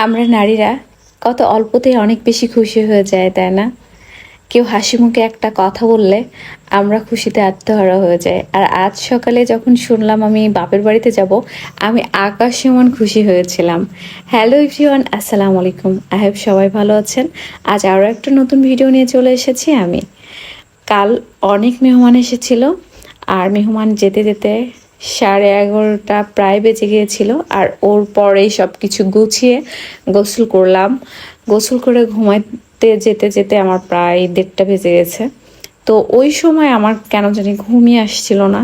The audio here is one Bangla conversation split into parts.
আমরা নারীরা কত অল্পতেই অনেক বেশি খুশি হয়ে যায়, তাই না? কেউ হাসি মুখে একটা কথা বললে আমরা খুশিতে আত্মহারা হয়ে যাই। আর আজ সকালে যখন শুনলাম আমি বাপের বাড়িতে যাব, আমি আকাশ সমান খুশি হয়েছিলাম। হ্যালো এভরিওয়ান, আসসালামু আলাইকুম। আই হোপ সবাই ভালো আছেন। আজ আরও একটা নতুন ভিডিও নিয়ে চলে এসেছি আমি। কাল অনেক মেহমান এসেছিল, আর মেহমান যেতে যেতে 11:30 প্রায় বেজে গিয়েছিল। আর ওর পরেই সব কিছু গুছিয়ে গোসল করলাম। গোসল করে ঘুমাইতে যেতে যেতে আমার প্রায় 1:30 বেজে গেছে। তো ওই সময় আমার কেন জানি ঘুমই আসছিল না।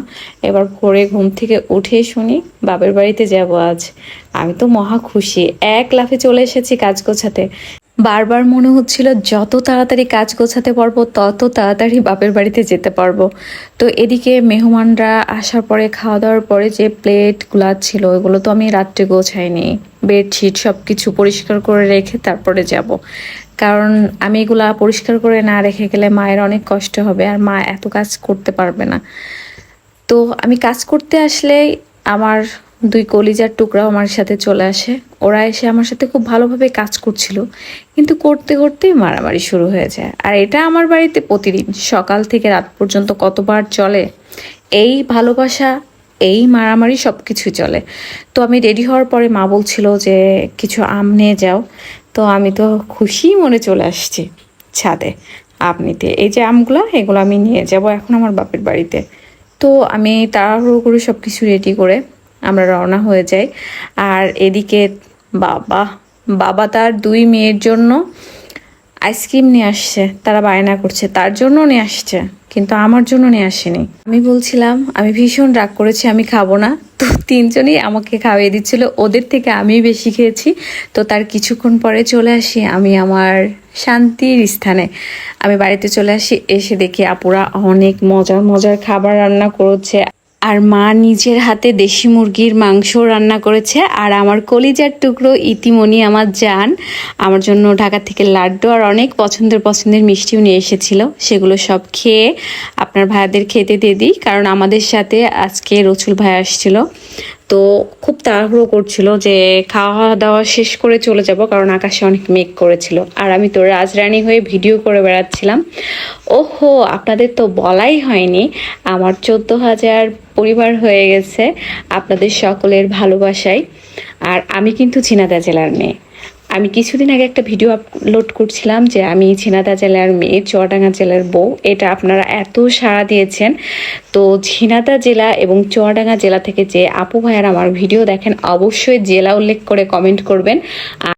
এবার ভোরে ঘুম থেকে উঠে শুনি বাপের বাড়িতে যাব আজ। আমি তো মহা খুশি, এক লাফে চলে এসেছি কাজ গোছাতে। বারবার মনে হচ্ছিল যত তাড়াতাড়ি কাজ গোছাতে পারবো তত তাড়াতাড়ি বাপের বাড়িতে যেতে পারবো। তো এদিকে মেহমানরা আসার পরে খাওয়া দাওয়ার পরে যে প্লেটগুলো ছিল ওইগুলো তো আমি রাত্রে গোছাইনি। বেডশিট সব কিছু পরিষ্কার করে রেখে তারপরে যাব, কারণ আমি এগুলা পরিষ্কার করে না রেখে গেলে মায়ের অনেক কষ্ট হবে, আর মা এত কাজ করতে পারবে না। তো আমি কাজ করতে আসলেই আমার দুই কলিজার টুকরাও আমার সাথে চলে আসে। ওরা এসে আমার সাথে খুব ভালোভাবে কাজ করছিল, কিন্তু করতে করতেই মারামারি শুরু হয়ে যায়। আর এটা আমার বাড়িতে প্রতিদিন সকাল থেকে রাত পর্যন্ত কতবার চলে। এই ভালোবাসা, এই মারামারি সব কিছু চলে। তো আমি রেডি হওয়ার পরে মা বলছিল যে কিছু আম নিয়ে যাও। তো আমি তো খুশি মনে চলে আসছি ছাদে আম নিতে। এই যে আমগুলো, এগুলো আমি নিয়ে যাব এখন আমার বাপের বাড়িতে। তো আমি তাড়াহুড়ো করে সব কিছু রেডি করে আমরা রওনা হয়ে যাই। আর এদিকে বাবা বাবা তার দুই মেয়ের জন্য আইসক্রিম নিয়ে আসছে। তারা বায়না করছে, তার জন্য নিয়ে আসছে, কিন্তু আমার জন্য নিয়ে আসেনি। আমি বলছিলাম আমি ভীষণ রাগ করেছি, আমি খাবো না। তো তিনজনই আমাকে খাওয়িয়ে দিচ্ছিল, ওদের থেকে আমি বেশি খেয়েছি। তো তার কিছুক্ষণ পরে চলে আসি আমি আমার শান্তির স্থানে। আমি বাড়িতে চলে আসি, এসে দেখি আপুরা অনেক মজার মজার খাবার রান্না করেছে। আর মা নিজের হাতে দেশি মুরগির মাংস রান্না করেছে। আর আমার কলিজার টুকরো ইতিমনি আমার জান আমার জন্য ঢাকা থেকে লাড্ডু আর অনেক পছন্দের মিষ্টিও নিয়ে এসেছিল। সেগুলো সব খেয়ে আপনার ভাইয়াদের খেতে দিয়ে দিই, কারণ আমাদের সাথে আজকে রসুল ভাই আসছিল। তো খুব তাড়াহুড়ো করছিল যে খাওয়া দাওয়া শেষ করে চলে যাব, কারণ আকাশে অনেক মেঘ করেছিল। আর আমি তো রাজরানী হয়ে ভিডিও করে বেড়াচ্ছিলাম। ওহো, আপনাদের তো বলাই হয়নি, আমার 14,000 পরিবার হয়ে গেছে আপনাদের সকলের ভালোবাসায়। আর আমি কিন্তু ঝিনাইদহ জেলার মেয়ে। আমি কিছুদিন আগে একটা ভিডিও আপলোড করছিলাম যে আমি ঝিনাইদহ জেলার মেয়ে, চুয়াডাঙ্গা জেলার বউ। এটা আপনারা এত সাড়া দিয়েছেন। তো ঝিনাইদহ জেলা এবং চুয়াডাঙ্গা জেলা থেকে যে আপু ভাইয়ারা আমার ভিডিও দেখেন, অবশ্যই জেলা উল্লেখ করে কমেন্ট করবেন।